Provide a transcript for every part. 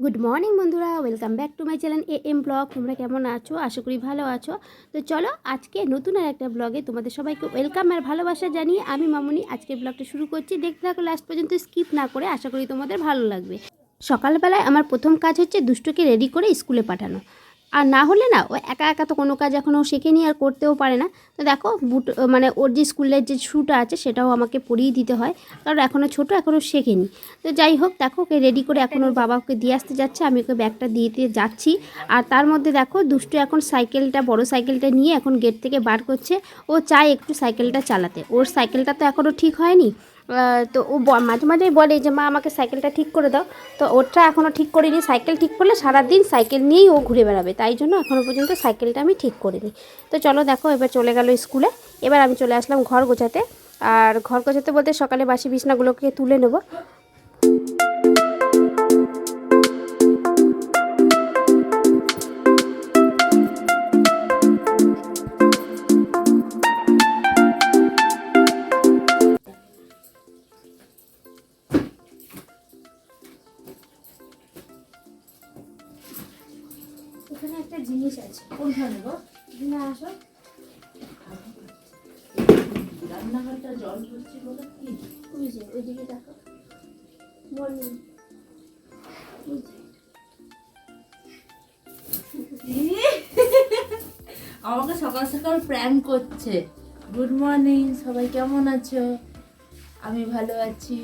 Good morning বন্ধুরা, welcome back to my channel AM blog. তোমরা কেমন আছো? আশা করি ভালো আছো। তো চলো আজকে নতুন আর একটা ব্লগে তোমাদের সবাইকে ওয়েলকাম আর ভালোবাসা জানিয়ে আমি মামুনি আজকে ব্লগটা শুরু করছি। দেখতে থাকো লাস্ট পর্যন্ত, স্কিপ না করে। আশা করি তোমাদের ভালো লাগবে। সকালবেলায় আমার প্রথম কাজ হচ্ছে দুষ্টুকে রেডি করে স্কুলে পাঠানো। আর না হলে না, ও একা একা তো কোনো কাজ এখনও শেখেনি আর করতেও পারে না। তো দেখো বুট মানে ওর যে স্কুলের যে শ্যুটা আছে সেটাও আমাকে পরিয়ে দিতে হয়, কারণ এখনও ছোটো, এখনও শেখেনি। তো যাই হোক, দেখো ওকে রেডি করে এখন ওর বাবা ওকে দিয়ে আসতে যাচ্ছে, আমি ওকে ব্যাগটা দিয়ে যাচ্ছি। আর তার মধ্যে দেখো দুষ্টু এখন সাইকেলটা, বড় সাইকেলটা নিয়ে এখন গেট থেকে বার করছে। ও চায় একটু সাইকেলটা চালাতে, ওর সাইকেলটা তো এখনও ঠিক হয়নি। তো ও মাঝে মাঝেই বলে যে মা আমাকে সাইকেলটা ঠিক করে দাও। তো ওটা এখনও ঠিক করিনি। সাইকেল ঠিক করলে সারাদিন সাইকেল নিয়েই ও ঘুরে বেড়াবে, তাই জন্য এখনও পর্যন্ত সাইকেলটা আমি ঠিক করিনি। তো চলো দেখো এবার চলে গেল স্কুলে। এবার আমি চলে আসলাম ঘর গোছাতে। আর ঘর গোছাতে বলতে সকালে বাসি বিছনাগুলোকে তুলে নেব। এখানে একটা জিনিস আছে। কোনখানে গো? এখানে আসো। রান্নাঘরটা জল পড়ছে বলে কি? ওই যে ওইদিকে দেখো, মর্নিং। আমাকে সকাল সকাল প্র্যাঙ্ক করছে। গুড মর্নিং, সবাই কেমন আছো? আমি ভালো আছি।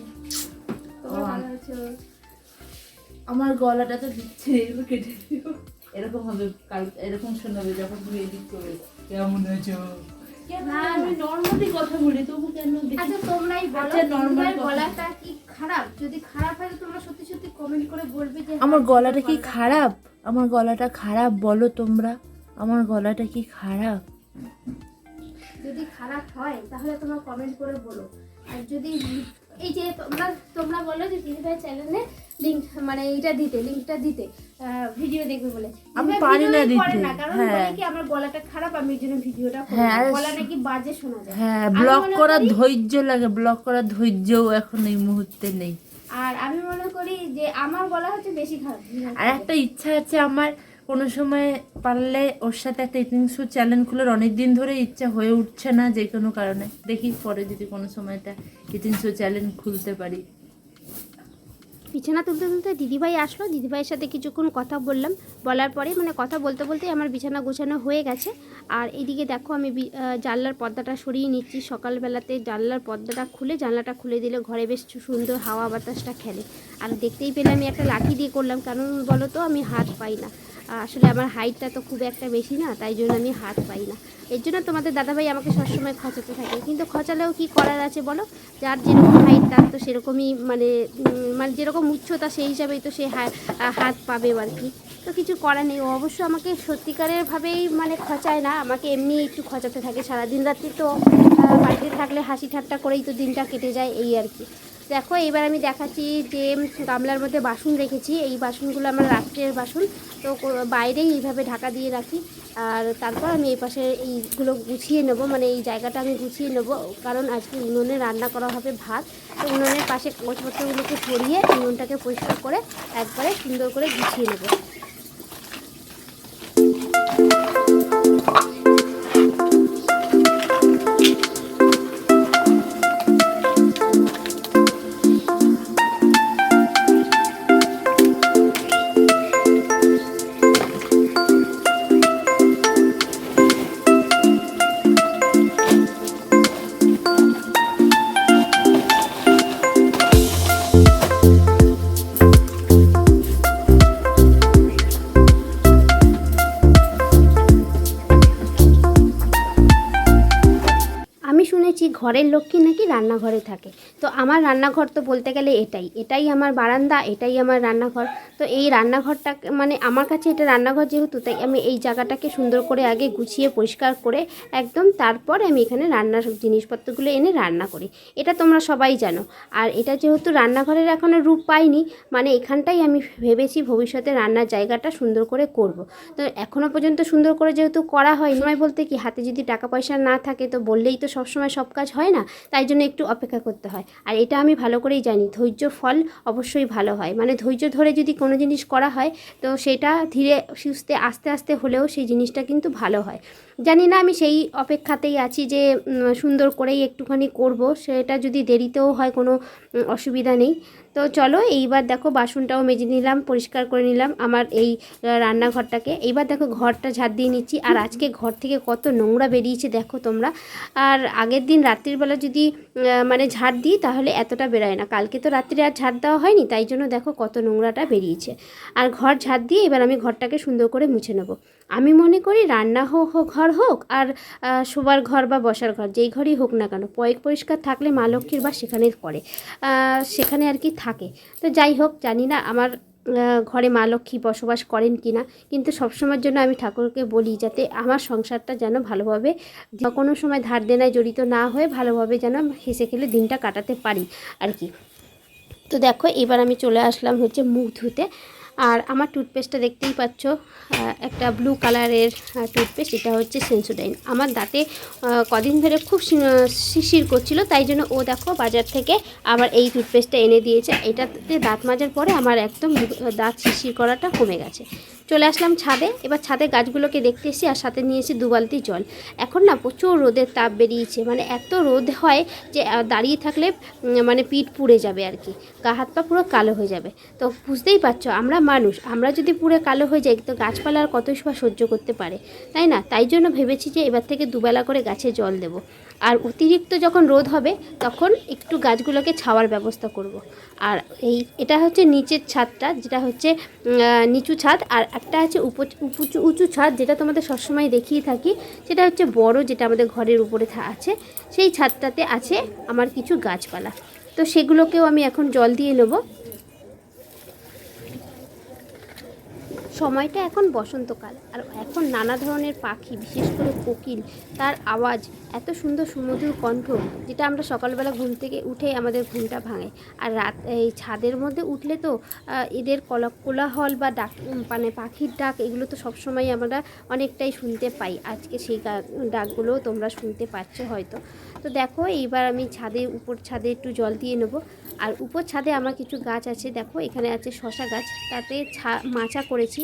তোমরা ভালো আছো? আমার গলাটা তো দিচ্ছে, কেটে দিও। এরকম হবে কাল, এরকম শোনাবে যখন তুমি এডিট করবে। কেমন আছো? না, আমি নর্মালি কথা বলি, তবু কেন আচ্ছা তোমরাই বলো, আচ্ছা, normal তোমার কথা। গলাটা কি খারাপ? যদি খারাপ হয় তো তোমরা সত্যি সত্যি কমেন্ট করে বলবে যে আমার হ্যাঁ, গলাটা কি তোমার খারাপ? আমার গলাটা খারাপ বলো তোমরা। আমার গলাটা কি খারাপ? যদি খারাপ হয় তাহলে তোমরা কমেন্ট করে বলো। আর যদি এই যে তোমরা বলো যে দিদিভাই চ্যানেলে লিংক, মানে এইটা দিতে, লিংকটা দিতে, ভিডিও দেখবে বলে। আমি দিদিভাই পারি না ভিডিওই করে দিতে। না, কারণ হ্যাঁ। বলে কি আমার গলাটা খারাপ, আমি এই জন্য ভিডিওটা করি হ্যাঁ, না। গলা নাকি বাজে শোনা যায়। হ্যাঁ, আমি ব্লক মনে করার করি- ধৈর্য লাগে, ব্লক করার ধৈর্যও এখন এই মুহূর্তে নেই। আর আমি মনে করি যে আমার গলা হচ্ছে বেশি খারাপ। আর একটা ইচ্ছা আছে আমার, কোনো সময় পারলে ওর সাথে একটা ইটিং শো চ্যানেল খুলে, অনেক দিন ধরে ইচ্ছা হয়ে উঠছে না যে কোনো কারণে। দেখি পরে যদি কোনো সময় একটা ইটিং শো চ্যানেল খুলতে পারি। বিছানা তুলতে তুলতে দিদিভাই আসলো। দিদিভাইয়ের সাথে কিছুক্ষণ কথা বললাম, বলার পরে মানে কথা বলতে বলতেই আমার বিছানা গোছানো হয়ে গেছে। আর এইদিকে দেখো আমি জানলার পর্দাটা সরিয়ে নিচ্ছি। সকালবেলাতে জানলার পর্দাটা খুলে, জানলাটা খুলে দিলে ঘরে বেশ সুন্দর হাওয়া বাতাসটা খেলে। আর দেখতেই পেলে আমি একটা লাঠি দিয়ে করলাম, কারণ বলো তো আমি হাত পাই না। আসলে আমার হাইটটা তো খুব একটা বেশি না, তাই জন্য আমি হাত পাই না। এর জন্য তোমাদের দাদাভাই আমাকে সবসময় খচাতে থাকে, কিন্তু খচালেও কি করার আছে বলো। যার যেরকম হাইট তার তো সেরকমই মানে যেরকম উচ্চতা সেই হিসাবেই তো সে হাত পাবে আর কি। তো কিছু করার নেই। ও অবশ্য আমাকে সত্যিকারেরভাবেই মানে খচায় না, আমাকে এমনি একটু খচাতে থাকে সারাদিন রাত্রি। তো বাড়িতে থাকলে হাসি ঠাট্টা করেই তো দিনটা কেটে যায়, এই আর কি। দেখো এবার আমি দেখাচ্ছি যে গামলার মধ্যে বাসন রেখেছি। এই বাসনগুলো আমার রাত্রের বাসন, তো বাইরেই এইভাবে ঢাকা দিয়ে রাখি। আর তারপর আমি এই পাশে এইগুলো গুছিয়ে নেব, মানে এই জায়গাটা আমি গুছিয়ে নেব, কারণ আজকে উনুনে রান্না করা হবে ভাত। তো উনুনের পাশে কাগজপত্রগুলোকে সরিয়ে উনুনটাকে পরিষ্কার করে একবারে সুন্দর করে গুছিয়ে নেব। আমি শুনেছি ঘরের লক্ষ্মী নাকি রান্নাঘরে থাকে। তো আমার রান্নাঘর তো বলতে গেলে এটাই আমার বারান্দা, এটাই আমার রান্নাঘর। তো এই রান্নাঘরটা মানে আমার কাছে এটা রান্নাঘর যেহেতু, তাই আমি এই জায়গাটাকে সুন্দর করে আগে গুছিয়ে পরিষ্কার করে একদম তারপর আমি এখানে রান্নার জিনিসপত্রগুলো এনে রান্না করি। এটা তোমরা সবাই জানো। আর এটা যেহেতু রান্নাঘরের এখনও রূপ পাইনি, মানে এখানটাই আমি ভেবেছি ভবিষ্যতে রান্নার জায়গাটা সুন্দর করে করব। তো এখনও পর্যন্ত সুন্দর করে যেহেতু করা হয়, সময় বলতে কি হাতে যদি টাকা পয়সা না থাকে তো বললেই তো সবসময় সবসময় সব কাজ হয় না, তাই জন্য একটু অপেক্ষা করতে হয়। আর এটা আমি ভালো করেই জানি, ধৈর্য ফল অবশ্যই ভালো হয়। মানে ধৈর্য ধরে যদি কোনো জিনিস করা হয় তো সেটা ধীরে সুস্থে আস্তে আস্তে হলেও সেই জিনিসটা কিন্তু ভালো হয়। জানি না, আমি সেই অপেক্ষাতেই আছি যে সুন্দর করেই একটুখানি করব, সেটা যদি দেরিতেও হয় কোনো অসুবিধা নেই। তো চলো এইবার দেখো বাসনটাও মেজে নিলাম, পরিষ্কার করে নিলাম আমার এই রান্নাঘরটাকে। এইবার দেখো ঘরটা ঝাড় দিয়ে নিচ্ছি। আর আজকে ঘর থেকে কত নোংরা বেরিয়েছে দেখো তোমরা। আর আগের দিন রাত্রিবেলা যদি মানে ঝাড় দিই তাহলে এতটা বেরোয় না। কালকে তো রাত্রে আর ঝাড় দেওয়া হয়নি, তাই জন্য দেখো কত নোংরাটা বেরিয়েছে। আর ঘর ঝাড় দিয়ে এবার আমি ঘরটাকে সুন্দর করে মুছে নেব। আমি মনে করি রান্না ঘর হোক আর শোবার ঘর বা বসার ঘর, যেই ঘরই হোক না কেন, পরিষ্কার থাকলে মা লক্ষ্মীর বাস সেখানেই করে, সেখানে আর কি থাকে। তো যাই হোক, জানি না আমার ঘরে মা লক্ষ্মী বসবাস করেন কি না, কিন্তু সবসময়ের জন্য আমি ঠাকুরকে বলি যাতে আমার সংসারটা যেন ভালোভাবে, কোনো সময় ধার দেনায় জড়িত না হয়ে ভালোভাবে যেন হেসে খেলে দিনটা কাটাতে পারি আর কি। তো দেখো এবার আমি চলে আসলাম হচ্ছে মুখ ধুতে। আর আমার টুথপেস্টটা দেখতেই পাচ্ছ, একটা ব্লু কালারের টুথপেস্ট। এটা হচ্ছে সেন্সোডাইন। আমার দাঁতে কদিন ধরে খুব শিরশির করছিল, তাই জন্য ও দেখো বাজার থেকে আবার এই টুথপেস্টটা এনে দিয়েছে। এটাতে দাঁত মাজার পরে আমার একদম দাঁত শিরশির করাটা কমে গেছে। চলে আসলাম ছাদে। এবার ছাদে গাছগুলোকে দেখতে এসেছি, আর সাথে নিয়েছি 2 বালতি জল। এখন না প্রচুর রোদের তাপ বেরিয়েছে, মানে এত রোদ হয় যে দাঁড়িয়ে থাকলে মানে পিঠ পুড়ে যাবে আর কি, গা হাত পা পুরো কালো হয়ে যাবে। তো বুঝতেই পারছো, আমরা মানুষ, আমরা যদি পুরো কালো হয়ে যাই তো গাছপালা আর কতই বা সহ্য করতে পারে, তাই না? তাই জন্য ভেবেছি যে এবার থেকে 2 বেলা করে গাছে জল দেব। আর অতিরিক্ত যখন রোদ হবে তখন একটু গাছগুলোকে ছাওয়ার ব্যবস্থা করব। আর এটা হচ্ছে নিচের ছাদটা, যেটা হচ্ছে নিচু ছাদ। আর একটা আছে উঁচু ছাদ, যেটা তোমাদের সবসময় দেখিয়ে থাকি, সেটা হচ্ছে বড়, যেটা আমাদের ঘরের উপরে আছে। সেই ছাদটাতে আছে আমার কিছু গাছপালা, তো সেগুলোকেও আমি এখন জল দিয়ে নেব। সময়টা এখন বসন্তকাল, আর এখন নানা ধরনের পাখি, বিশেষ করে কোকিল, তার আওয়াজ এত সুন্দর সুমধুর কণ্ঠ, যেটা আমরা সকালবেলা ঘুম থেকে উঠে আমাদের ঘুমটা ভাঙে। আর এই ছাদের মধ্যে উঠলে তো এদের কোলাহল বা ডাক, মানে পাখির ডাক, এগুলো তো সবসময় আমরা অনেকটাই শুনতে পাই। আজকে সেই ডাকগুলোও তোমরা শুনতে পাচ্ছ হয়তো। তো দেখো এইবার আমি উপর ছাদে একটু জল দিয়ে নেব। আর উপর ছাদে আমার কিছু গাছ আছে, দেখো এখানে আছে শশা গাছ, তাতে মাচা করেছি।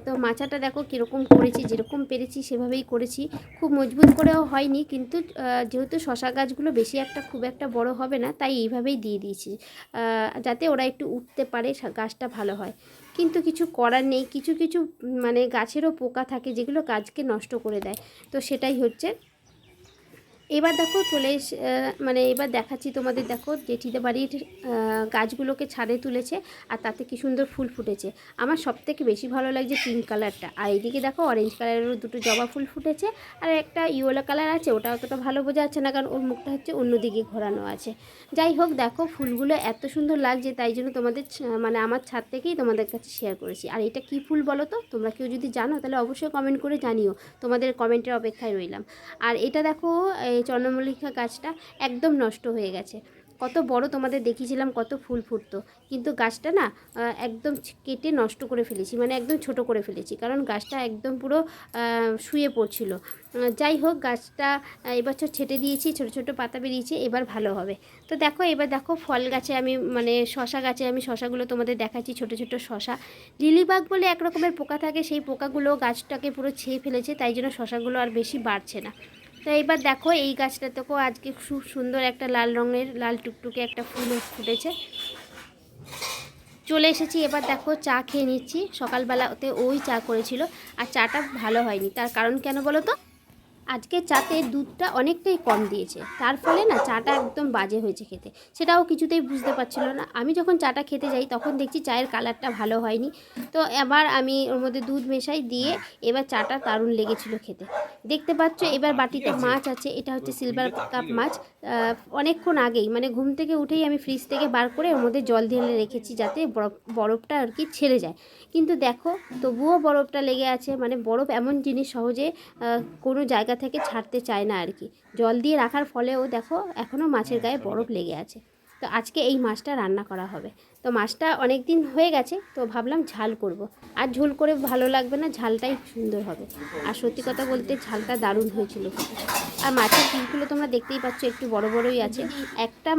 তো মাচাটা দেখো কীরকম করেছি, যেরকম পেরেছি সেভাবেই করেছি। খুব মজবুত করেও হয়নি, কিন্তু যেহেতু শশা গাছগুলো বেশি খুব একটা বড় হবে না, তাই এইভাবেই দিয়ে দিয়েছি, যাতে ওরা একটু উঠতে পারে, গাছটা ভালো হয়। কিন্তু কিছু করার নেই, কিছু কিছু মানে গাছেরও পোকা থাকে যেগুলো গাছকে নষ্ট করে দেয়। তো সেটাই হচ্ছে। এবার দেখো মানে এবার দেখাচ্ছি তোমাদের। দেখো জেঠিদের বাড়ির গাছগুলোকে ছাদে তুলেছে, আর তাতে কি সুন্দর ফুল ফুটেছে। আমার সবথেকে বেশি ভালো লাগছে পিঙ্ক কালারটা। আর এইদিকে দেখো অরেঞ্জ কালারেরও 2টো জবা ফুল ফুটেছে, আর একটা ইয়েলো কালার আছে, ওটা অতটা ভালো বোঝা যাচ্ছে না কারণ ওর মুখটা হচ্ছে অন্যদিকে ঘোরানো আছে। যাই হোক, দেখো ফুলগুলো এত সুন্দর লাগছে, তাই জন্য তোমাদের মানে আমার ছাদ থেকেই তোমাদের কাছে শেয়ার করেছি। আর এটা কি ফুল বলো তো? তোমরা কেউ যদি জানো তাহলে অবশ্যই কমেন্ট করে জানিও, তোমাদের কমেন্টের অপেক্ষায় রইলাম। আর এটা দেখো এই চন্দ্রমল্লিকা গাছটা একদম নষ্ট হয়ে গেছে। কত বড় তোমাদের দেখিয়েছিলাম, কত ফুল ফুটতো, কিন্তু গাছটা না একদম কেটে নষ্ট করে ফেলেছি, মানে একদম ছোট করে ফেলেছি, কারণ গাছটা একদম পুরো শুয়ে পড়ছিল। যাই হোক, গাছটা এবছর ছেটে দিয়েছি, ছোট ছোট পাতা বেরিয়েছে, এবার ভালো হবে। তো দেখো এবার দেখো ফল গাছে আমি মানে শশা গাছে আমি শশাগুলো তোমাদের দেখাচ্ছি, ছোট ছোট শশা। লিলিবাগ বলে এক রকমের পোকা থাকে, সেই পোকাগুলো গাছটাকে পুরো ছেয়ে ফেলেছে, তাই জন্য শশাগুলো আর বেশি বাড়ছে না। তো এইবার দেখো এই গাছটাতেও আজকে খুব সুন্দর একটা লাল রঙের, লাল টুকটুকে একটা ফুল ফুটেছে। চলে এসেছি, এবার দেখো চা খেয়ে নিচ্ছি। সকালবেলাতে ওই চা করেছিল, আর চাটা ভালো হয়নি। তার কারণ কেন বলো তো? আজকে চাতে দুধটা অনেকটাই কম দিয়েছে, তার ফলে না চাটা একদম বাজে হয়েছে খেতে। সেটাও কিছুতেই বুঝতে পারছিল না। আমি যখন চাটা খেতে যাই তখন দেখছি চায়ের কালারটা ভালো হয়নি। তো এবার আমি ওর মধ্যে দুধ মেশাই দিয়ে, এবার চাটা দারুণ লেগেছিল খেতে। দেখতে পাচ্ছ এবার বাটিতে মাছ আছে, এটা হচ্ছে সিলভার কাপ মাছ। অনেকক্ষণ আগেই মানে ঘুম থেকে উঠেই আমি ফ্রিজ থেকে বার করে ওর মধ্যে জল ঢেলে রেখেছি, যাতে বরফটা আর কি ছেড়ে যায়। কিন্তু দেখো তবুও বরফটা লেগে আছে। মানে বরফ এমন জিনিস, সহজে কোনো জায়গা থেকে ছাড়তে চায় না আর কি। জল দিয়ে রাখার ফলেও দেখো এখনও মাছের গায়ে বরফ লেগে আছে। তো আজকে এই মাছটা রান্না করা হবে। তো মাছটা অনেক দিন হয়ে গেছে, তো ভাবলাম ঝাল করব। আর ঝোল করে ভালো লাগবে না, ঝালটাই সুন্দর হবে। আর সত্যি কথা বলতে ঝালটা দারুণ হয়েছিল খেতে। আর মাছের পিসগুলো তোমরা দেখতেই পাচ্ছ একটু বড় বড়ই আছে। একটা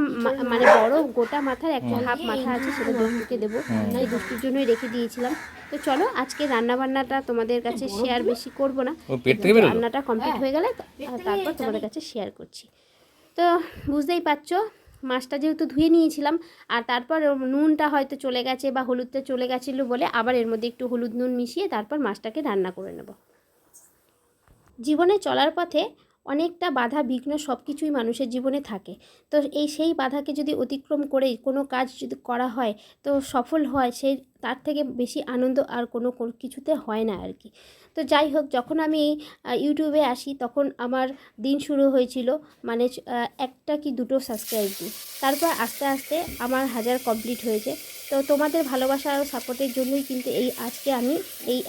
মানে বড় গোটা মাথার একটা হাফ মাথা আছে, সেটা দুষ্টুকে দেবো, এই দুষ্টুর জন্যই রেখে দিয়েছিলাম। তো চলো আজকে রান্নাবান্নাটা তোমাদের কাছে শেয়ার বেশি করব না, রান্নাটা কমপ্লিট হয়ে গেলে তারপর তোমাদের কাছে শেয়ার করছি। তো বুঝতেই পারছো মাছটা যেহেতু ধুয়ে নিয়েছিলাম, আর তারপর নুনটা হয়তো চলে গেছে বা হলুদটা চলে গেছিলো বলে আবার এর মধ্যে একটু হলুদ নুন মিশিয়ে তারপর মাছটাকে রান্না করে নেব। জীবনে চলার পথে অনেকটা বাধা বিঘ্ন সব কিছুই মানুষের জীবনে থাকে। তো সেই বাধাকে যদি অতিক্রম করে কোনো কাজ যদি করা হয় তো সফল হয়, সেই তার থেকে বেশি আনন্দ আর কোনো কিছুতে হয় না আর কি। তো যাই হোক, যখন আমি ইউটিউবে আসি তখন আমার দিন শুরু হয়েছিল মানে একটা কি দুটো সাবস্ক্রাইব দিই, তারপর আস্তে আস্তে আমার 1000 কমপ্লিট হয়েছে। তো তোমাদের ভালোবাসা আর সাপোর্টের জন্যই কিন্তু আজকে আমি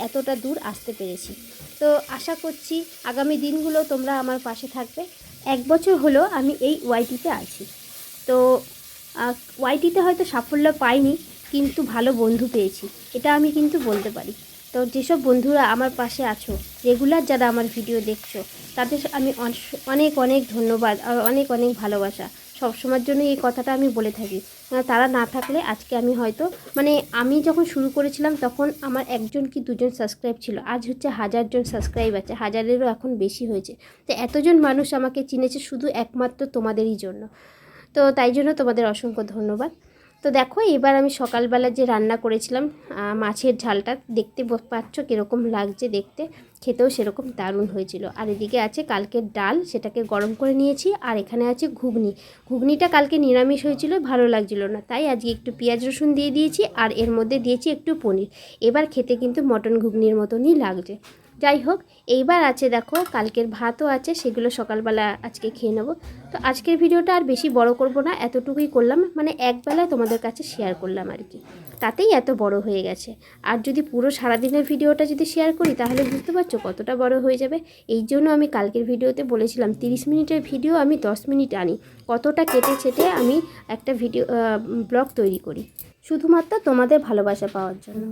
এতটা দূর আসতে পেরেছি। তো আশা করছি আগামী দিনগুলো তোমরা আমার পাশে থাকবে। 1 বছর হলো আমি এই ওয়াইটিতে আছি। তো ওয়াইটিতে হয়তো সাফল্য পাইনি, কিন্তু ভালো বন্ধু পেয়েছি, এটা আমি কিন্তু বলতে পারি। তো যেসব বন্ধুরা আমার পাশে আছো, রেগুলার যারা আমার ভিডিও দেখছো, তাদের আমি অনেক অনেক ধন্যবাদ আর অনেক অনেক ভালোবাসা। সবসময়ের জন্য এই কথাটা আমি বলে থাকি। তারা না থাকলে আজকে আমি হয়তো মানে আমি যখন শুরু করেছিলাম তখন আমার 1জন কি 2জন সাবস্ক্রাইব ছিল, আজ হচ্ছে 1000 জন সাবস্ক্রাইব আছে, 1000-এরও এখন বেশি হয়েছে। তো এতজন মানুষ আমাকে চিনেছে শুধু একমাত্র তোমাদেরই জন্য। তো তাই জন্য তোমাদের অসংখ্য ধন্যবাদ। তো দেখো এবার আমি সকালবেলা যে রান্না করেছিলাম মাছের ঝালটা দেখতে পাচ্ছ কীরকম লাগছে দেখতে, খেতেও সেরকম দারুণ হয়েছিল। আর এদিকে আছে কালকের ডাল, সেটাকে গরম করে নিয়েছি। আর এখানে আছে ঘুগনিটা কালকে নিরামিষ হয়েছিল, ভালো লাগছিল না, তাই আজকে একটু পেঁয়াজ রসুন দিয়ে দিয়েছি আর এর মধ্যে দিয়েছি একটু পনির। এবার খেতে কিন্তু মটন ঘুগনির মতনই লাগছে। যাই হোক, এইবার আছে দেখো কালকের ভাতও আছে, সেগুলো সকালবেলা আজকে খেয়ে নেব। তো আজকের ভিডিওটা আর বেশি বড় করব না, এতটুকুই করলাম, মানে একবেলায় তোমাদের কাছে শেয়ার করলাম আর কি, তাতেই এত বড় হয়ে গেছে। আর যদি পুরো সারাদিনের ভিডিওটা যদি শেয়ার করি তাহলে বুঝতে পারছো কতটা বড় হয়ে যাবে। এই জন্য আমি কালকের ভিডিওতে বলেছিলাম 30 মিনিটের ভিডিও আমি 10 মিনিট আনি, কতটা কেটে ছেটে আমি একটা ব্লগ তৈরি করি শুধুমাত্র তোমাদের ভালোবাসা পাওয়ার জন্য।